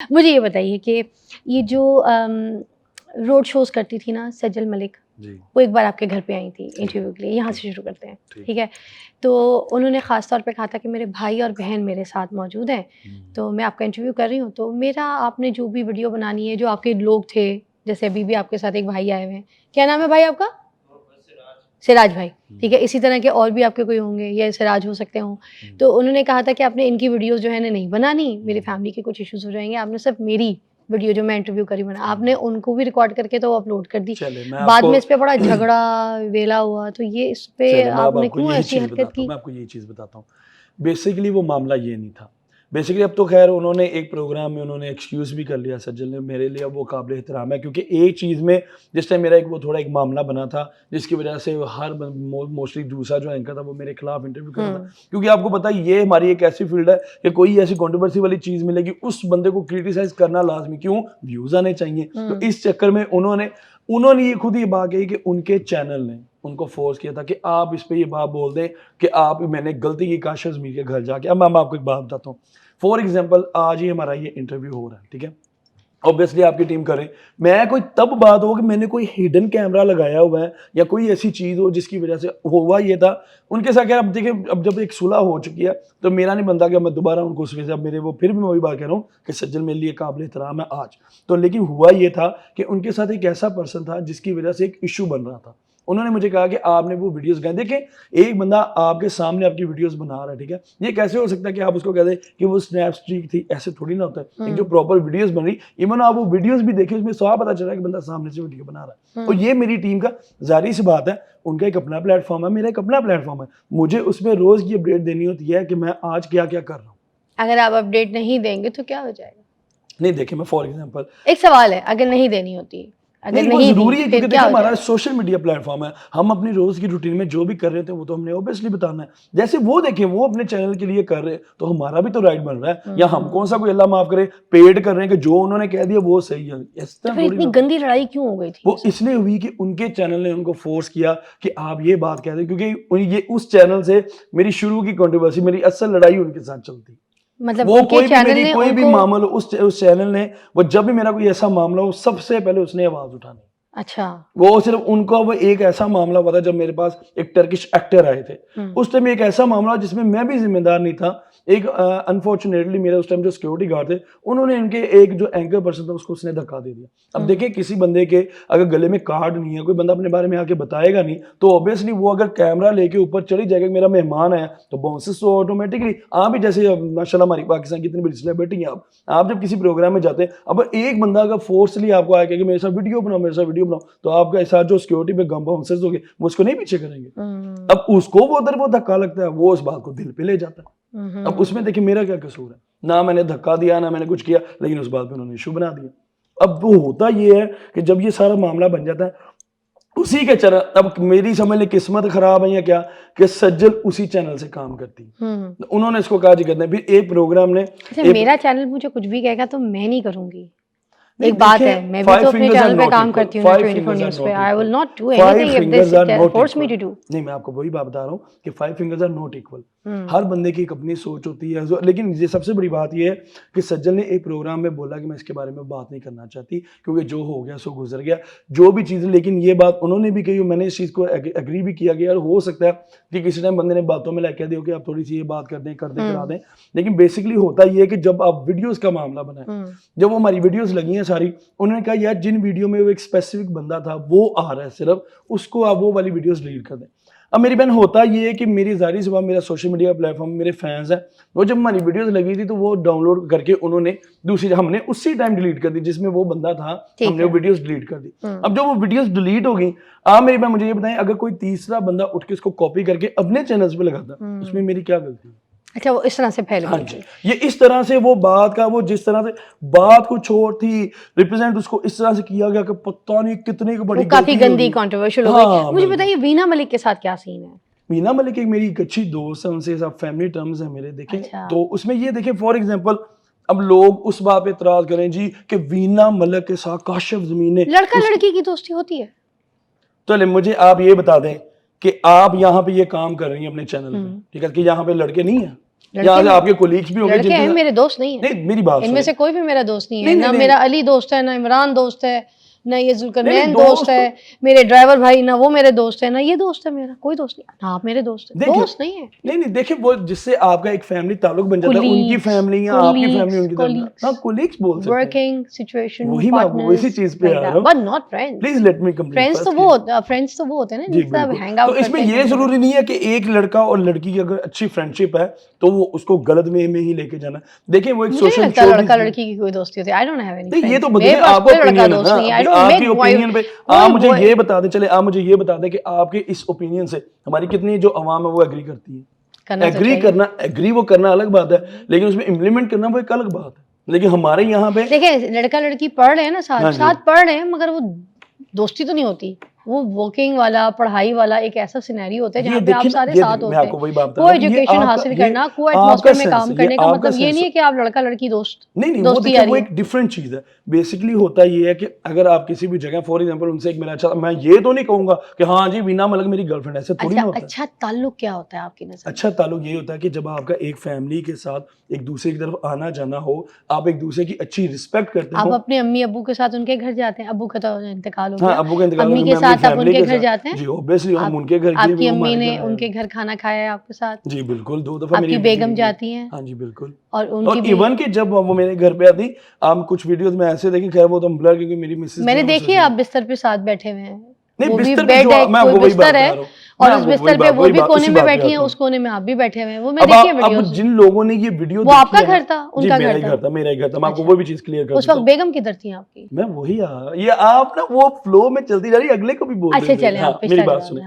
मुझे ये बताइए कि ये जो रोड शोज़ करती थी ना सज्जल मलिक, जी। वो एक बार आपके घर पे आई थी इंटरव्यू के लिए, यहाँ से शुरू करते हैं, ठीक है? तो उन्होंने ख़ास तौर पे कहा था कि मेरे भाई और बहन मेरे साथ मौजूद हैं, तो मैं आपका इंटरव्यू कर रही हूँ, तो मेरा आपने जो भी वीडियो बनानी है, जो आपके लोग थे, जैसे अभी भी आपके साथ एक भाई आए हुए हैं, क्या नाम है भाई आपका? सिराज भाई, ठीक है? इसी तरह के और भी आपके कोई होंगे या सिराज हो सकते हों। तो उन्होंने कहा था कि आपने इनकी वीडियोज़ जो है ना नहीं बनानी, मेरी फैमिली के कुछ इश्यूज़ हो जाएँगे, आपने सिर्फ़ मेरी वीडियो जो मैं इंटरव्यू करी बना आपने उनको भी रिकॉर्ड करके तो अपलोड कर दी। चले मैं बाद आपको में इस पे बड़ा झगड़ा, वेला हुआ, तो ये इस पे चले मैं अब आपने आपको क्यों यही ऐसी चीज़ हरकत बताता हूँ की? मैं आपको यही चीज़ बताता हूँ। बेसिकली वो मामला ये नहीं था। बेसिकली अब तो ख़ैर उन्होंने एक प्रोग्राम में उन्होंने एक्सक्यूज़ भी कर लिया सज्जन ने, मेरे लिए वो काबिल एहतराम है क्योंकि एक चीज़ में जिस टाइम मेरा एक वो थोड़ा एक मामला बना था, जिसकी वज़ह से हर मोस्टली दूसरा जो एंकर था वो मेरे खिलाफ इंटरव्यू कर रहा था। क्योंकि आपको पता है ये हमारी एक ऐसी फ़ील्ड है कि कोई ऐसी कंट्रोवर्सी वाली चीज़ मिलेगी, उस बंदे को क्रिटिसाइज़ करना लाज़मी क्यों? व्यूज़ आने चाहिए। तो इस चक्कर में उन्होंने उन्होंने ये खुद ये बात कही कि उनके चैनल ने उनको फोर्स किया था कि आप इस पे ये बात बोल दें कि आप मैंने गलती की काश मीर के घर जाके। अब मैं आपको एक बात बताता हूँ। फॉर एग्जांपल आज ही हमारा ये इंटरव्यू हो रहा है, ठीक है? ऑब्वियसली आपकी टीम करे। मैं कोई तब बात हो कि मैंने कोई हिडन कैमरा लगाया हुआ है या कोई ऐसी चीज़ हो जिसकी वजह से हुआ ये था। उनके साथ क्या अब देखिए अब जब एक सुलह हो चुकी है तो मेरा नहीं बनता कि मैं दोबारा उनको उस वजह से अब मेरे वो फिर भी मैं वही बात कह रहा हूँ कि सज्जन मेरे लिए काबिल एहतराम है आज। तो लेकिन हुआ ये था कि उनके साथ एक ऐसा पर्सन था जिसकी वजह से एक इश्यू बन रहा था। उन्होंने मुझे कहा कि आपने वो वीडियोस गए देखें, एक बंदा आपके सामने आपकी वीडियोस बना रहा है, ठीक है? ये कैसे हो सकता है कि आप उसको कह दें कि वो स्नैप स्ट्रीक थी, ऐसे थोड़ी ना होता है। एक जो प्रॉपर वीडियोस बन रही, इवन आप वो वीडियोस भी देखें उसमें साफ पता चल रहा है कि बंदा सामने से वीडियो बना रहा है। और ये मेरी टीम का जाहिर सी बात है, उनका एक अपना प्लेटफॉर्म है, मेरा एक अपना प्लेटफॉर्म है। मुझे उसमें रोज की अपडेट देनी होती है कि मैं आज क्या-क्या कर रहा हूँ। अगर आप अपडेट नहीं देंगे तो क्या हो जाएगा? नहीं देखिए मैं फॉर एग्जांपल एक सवाल है, अगर नहीं देनी होती, अगर नहीं, वो नहीं दी, ज़रूरी है फिर क्योंकि क्या देखिए हो हमारा जाएगा? सोशल मीडिया प्लेटफ़ॉर्म है। हम अपनी रोज़ की रूटीन में जो भी कर रहे थे वो तो हमने ऑब्वियसली बताना है। जैसे वो देखें वो अपने चैनल के लिए कर रहे हैं तो हमारा भी तो राइट बन रहा है। या हम कौन-सा कोई अल्लाह माफ़ करे पेड कर रहे हैं कि जो उन्होंने कह दिया वो सही है। इस तो तरह फिर थोड़ी इतनी ना। गंदी लड़ाई क्यों हो गई थी ये वो सब? इसलिए हुई कि उनके चैनल ने उनको फ़ोर्स किया कि आप ये बात कह दें क्योंकि ये उस चैनल से मेरी शुरू की कंट्रोवर्सी मेरी असल लड़ाई उनके साथ चलती। मतलब वो उनके चैनल ने कोई भी उनको मामला हो उस चैनल ने वो जब भी मेरा कोई ऐसा मामला हो सबसे पहले उसने आवाज़ उठानी। अच्छा। वो सिर्फ उनका वो एक ऐसा मामला हुआ था जब मेरे पास एक टर्किश एक्टर आए थे। उस टाइम एक ऐसा मामला जिसमें मैं भी ज़िम्मेदार नहीं था। एक अनफॉर्चुनेटली मेरे उस टाइम जो सिक्योरिटी गार्ड थे, उन्होंने इनके एक जो एंकर पर्सन था उसको उसने धक्का दे दिया। अब देखिए किसी बंदे के अगर गले में कार्ड नहीं है, कोई बंदा अपने बारे में आके बताएगा नहीं, तो ऑब्वियसली वो अगर कैमरा लेके ऊपर चढ़ ही जाएगा मेरा मेहमान है, तो बाउंसर्स तो ऑटोमेटिकली आप भी जैसे माशाल्लाह हमारी पाकिस्तान की इतनी बड़ी सेलिब्रिटी हैं आप जब किसी प्रोग्राम में जाते हैं, अब एक बंदा अगर फोर्सली आपको आके कि मेरे साथ वीडियो बनाओ, मेरे साथ वीडियो बनाओ, तो आपके साथ जो सिक्योरिटी पे गम बाउंसर्स होंगे वो उसको नहीं पीछे करेंगे। अब उसको वो उधर वो धक्का लगता है, वो उस बात को दिल पे ले जाता है। अब उसमें देखिए मेरा क्या कसूर है? ना मैंने धक्का दिया, ना मैंने कुछ किया, लेकिन उस बात पे उन्होंने इश्यू बना दिया। अब वो होता ये है कि जब ये सारा मामला बन जाता है, उसी के चैनल अब मेरी समझ लें किस्मत खराब है या क्या कि सज्जल उसी चैनल से काम करती है। तो उन्होंने इसको कहा जी करते हैं, फिर एक प्रोग्राम ने अच्छा एक मेरा चैनल मुझे कुछ भी कहेगा तो मैं नहीं करूँगी। नहीं एक बात है, देखें मैं भी फाइव तो अपने फिंगर्स आर चैनल पे नॉट काम इक्वल, करती हूँ ना फाइव 24 फिंगर्स आर न्यूज़ पे। Not I will equal, not do five anything if fingers are they not force me equal. To do. नहीं मैं आपको वही बात बता रहा हूँ कि five fingers are not equal. हर बंदे की एक अपनी सोच होती है। लेकिन ये सबसे बड़ी बात ये है कि सज्जल ने एक प्रोग्राम में बोला कि मैं इसके बारे में बात नहीं करना चाहती क्योंकि जो हो गया सो गुजर गया, जो भी चीज़। लेकिन ये बात उन्होंने भी कही, मैंने इस चीज़ को एग्री भी किया कि यार हो सकता है कि किसी टाइम बंदे ने बातों में कह दिया कि आप थोड़ी सी ये बात कर दें करा दें। लेकिन बेसिकली होता ये है कि जब आप वीडियोज़ का मामला बना है, जब वो हमारी वीडियोज़ लगी हैं सारी, उन्होंने कहा यार जिन वीडियो में वो एक स्पेसिफिक बंदा था वो आ रहा है सिर्फ, उसको आप वो वाली वीडियोज़ डिलीट कर दें। अब मेरी बहन होता ये है कि मेरी ज़ाहिर सी बात मेरा सोशल मीडिया प्लेटफॉर्म मेरे फैंस हैं, वो जब हमारी वीडियोज़ लगी थी तो वो डाउनलोड करके उन्होंने दूसरी हमने उसी टाइम डिलीट कर दी जिसमें वो बंदा था, हमने वो वीडियोज़ डिलीट कर दी। अब जब वो वीडियोज़ डिलीट हो गई, आप मेरी बहन मुझे ये बताएं अगर कोई तीसरा बंदा उठ के इसको कॉपी करके अपने चैनल्स पे लगाता, उसमें मेरी क्या गलती है? अच्छा वो इस तरह से फैल हाँ गई जी, थी। ये इस तरह से वो बात का वो जिस तरह से बात कुछ और थी, रिप्रेजेंट उसको इस तरह से किया गया कि पता नहीं कितनी बड़ी वो काफी गलती गंदी होगी। कंट्रोवर्शियल हो गई। हाँ, मुझे बिल्कुल। बताइए वीना मलिक के साथ क्या सीन है? मीना मलिक एक मेरी एक अच्छी दोस्त है, उनसे सब फैमिली टर्म्स है मेरे, देखें अच्छा। तो उसमें ये देखें फॉर एग्जांपल अब लोग उस बात पे इतराज करें जी कि वीना मलिक के साथ काशिफ ज़मीन ने लड़का लड़की की दोस्ती होती है? तो मुझे आप ये बता दें कि आप यहाँ पे ये काम कर रही हैं अपने चैनल पे, ठीक है, कि यहाँ पे लड़के नहीं है? यहाँ से आपके कोलीग्स भी होंगे लड़के हैं, मेरे दोस्त नहीं है। नहीं मेरी बात इनमें से कोई भी मेरा दोस्त नहीं है। नहीं, ना नहीं, मेरा अली दोस्त है, ना इमरान दोस्त है, ना ये जुल्करनैन दोस्त दोस्त है, मेरे ड्राइवर भाई, ना वो मेरे दोस्त है, ना ये दोस्त है मेरा, कोई दोस्त नहीं। ना आप मेरे दोस्त है, दोस्त नहीं है। नहीं देखिए वो जिससे आपका एक फैमिली ताल्लुक बन जाता है, उनकी फैमिली या आपकी फैमिली उनकी तरफ, कोलीग्स बोल सकते हैं, वर्किंग सिचुएशन, वही मैं आपको इसी चीज पे आ रहा हूं, but not friends. Please let me complete. Friends तो वो होते हैं ना जिनसे आप हैंग आउट तो इसमें ये जरूरी नहीं है कि एक लड़का और लड़की की अगर अच्छी फ्रेंडशिप है तो वो उसको गलत वे में ही लेके जाना। देखिए वो एक सोशल लड़का लड़की की कोई दोस्ती होती है। I don't have any friends. ये तो बदले आपका ओपिनियन है ना, आपकी ओपिनियन पे आप मुझे ये बता दें, चले आप मुझे ये बता दें कि आपके इस ओपिनियन से हमारी कितनी जो अवाम है वो एग्री करती है। एग्री वो करना अलग बात है, लेकिन उसमें इम्प्लीमेंट करना वो एक अलग बात है। लेकिन हमारे यहाँ पे देखिए लड़का लड़की पढ़ रहे हैं ना, साथ पढ़ रहे हैं, मगर वो दोस्ती तो नहीं होती। वो वर्किंग वाला, पढ़ाई वाला एक ऐसा सिनेरियो होता है जहाँ पे आप सारे साथ होते हैं। को एजुकेशन हासिल करना, को एटमॉस्फेयर में काम करने का मतलब ये नहीं है कि आप लड़का लड़की दोस्त नहीं वो देखिए वो एक डिफरेंट चीज है। बेसिकली होता ये है कि अगर आप किसी भी जगह फॉर एग्जांपल उनसे एक मेरा अच्छा, मैं ये तो नहीं कहूंगा कि हाँ जी वीना मलिक मेरी गर्लफ्रेंड, ऐसे थोड़ी ना होता है। अच्छा ताल्लुक क्या होता है आपकी नजर? अच्छा ताल्लुक ये होता है कि जब आपका एक फैमिली के साथ एक दूसरे की तरफ आना जाना हो, आप एक दूसरे की अच्छी रिस्पेक्ट करते हो। आप अपने अम्मी अब्बू के साथ उनके घर जाते हैं, अब्बू का तो इंतकाल हो गया, अब्बू का इंतकाल, अम्मी के साथ आप उनके घर जाते हैं जी ऑब्वियसली हम उनके घर, आपकी अम्मी ने उनके घर खाना खाया है आपके साथ? जी बिल्कुल, 2 दफा आपकी बेगम जाती हैं? हाँ जी बिल्कुल। और इवन कि जब वो मेरे घर पे आती, आप कुछ वीडियोस में ऐसे देखें, खैर वो तो ब्लर क्योंकि मेरी मिसेस मैंने देखी है, आप बिस्तर पे साथ बैठे हुए हैं। नहीं वो भी बिस्तर बेड है, मैं कोई वही बिस्तर है बात और उस बिस्तर पे वो भी कोने में बैठी है, उस कोने में आप भी बैठे हुए हैं। वो मैं देखी है वीडियो। अब जिन लोगों ने ये वीडियो वो आपका घर था, उनका घर था? मेरा ही घर था। मैं आपको वो भी चीज क्लियर कर दूं। उस वक्त बेगम किधर थी आपकी? मैं वही ये आप ना वो फ्लो में चलती जा रही, अगले को भी बोल अच्छा चले हाँ, मेरी बात सुने।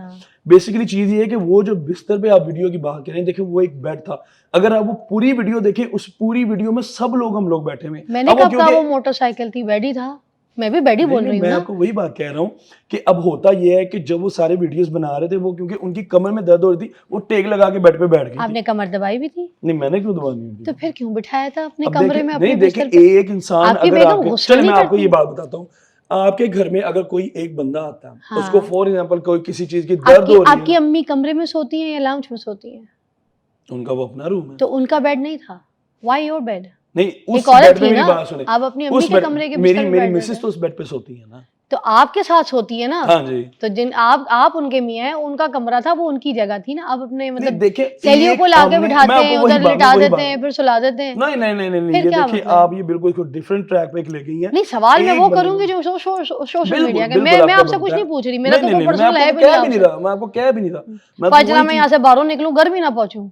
बेसिकली चीज ये है कि वो जो बिस्तर पे आप वीडियो की बात करें, देखिए वो एक बेड था। अगर आप वो पूरी वीडियो देखें, उस पूरी वीडियो में सब लोग हम लोग बैठे हुए। मैंने कब कहा वो मोटरसाइकिल थी? बेड ही था। मैं भी बेड ही बोल रही हूँ। मैं आपको वही बात कह रहा हूँ कि अब होता ये है कि जब वो सारे वीडियोस बना रहे थे, वो क्योंकि उनकी कमर में दर्द हो रही थी, वो टेक लगा के बेड पे बैठ गई। आपने कमर दबाई भी थी? नहीं मैंने क्यों दबानी थी? तो फिर क्यों बिठाया था अपने कमरे में? नहीं देखिए एक इंसान अगर आपके, चल मैं आपको ये बात बताता हूँ, आपके घर में अगर कोई एक बंदा आता है, हाँ। उसको फॉर एग्जांपल कोई किसी चीज की दर्द हो रही है, आपकी अम्मी कमरे में सोती हैं या लाउंज में सोती हैं? उनका वो अपना रूम है। तो उनका बेड नहीं था? Why your bed? नहीं उस एक औरत बेड पे थी मेरी ना, बात सुने, आप अपनी अम्मी के कमरे के मेरी मिसेस तो उस बेड पे सोती है ना, तो आपके साथ सोती है ना। हाँ जी। तो जिन आप उनके मियां हैं, उनका कमरा था, वो उनकी जगह थी ना। आप अपने मतलब देखिए सहेलियों को लाके बिठाते हैं, उधर लिटा देते हैं, फिर सुला देते हैं। नहीं ये देखिए आप ये बिल्कुल डिफरेंट ट्रैक पे ले गई हैं। नहीं सवाल मैं वो करूंगी जो सोशल मीडिया के। मैं आपसे कुछ नहीं पूछ रही, मेरा तो कोई पर्सनल है भी नहीं। मैं आपको कह भी नहीं रहा। पाजरा में यहाँ से बाहर निकलूं, घर भी ना पहुंचूं।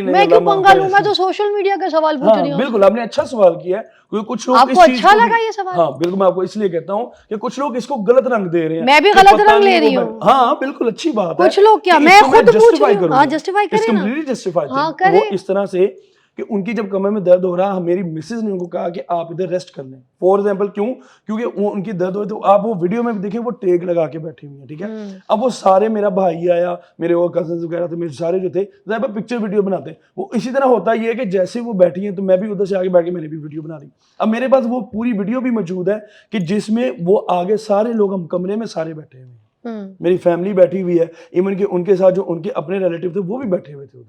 मैं क्यों पंगा लूं? मैं तो सोशल मीडिया का सवाल पूछ रही हूँ। बिल्कुल आपने अच्छा सवाल किया है, क्योंकि कुछ लोग आपको अच्छा लगा ये सवाल? हाँ बिल्कुल, मैं आपको इसलिए कहता हूँ कि कुछ लोग इसको गलत रंग दे रहे हैं। मैं भी गलत रंग ले रही हूँ। हाँ बिल्कुल अच्छी बात है। कुछ लोग क्या, मैं खुद पूछ रही हूँ। जस्टिफाई करें ना, जस्टिफाई हाँ करें। वो इस तरह से कि उनकी जब कमर में दर्द हो रहा है, मेरी मिसेज ने उनको कहा कि आप इधर रेस्ट कर लें। फॉर एग्जांपल क्यों? क्योंकि वो उनकी दर्द हो रही, तो आप वो वीडियो में देखिए वो टेक लगा के बैठी हुई है, ठीक है। अब वो सारे, मेरा भाई आया, मेरे और कजन्स वगैरह थे, मेरे सारे जो थे पिक्चर वीडियो बनाते हैं। वो इसी तरह होता ये है कि जैसे वो बैठी है तो मैं भी उधर से आगे बैठ के मैंने भी वीडियो बना दी। अब मेरे पास वो पूरी वीडियो भी मौजूद है कि जिसमें वो आगे सारे लोग, हम कमरे में सारे बैठे हुए हैं, मेरी फैमिली बैठी हुई है, इवन कि उनके साथ जो उनके अपने रिलेटिव थे वो भी बैठे हुए थे उधर।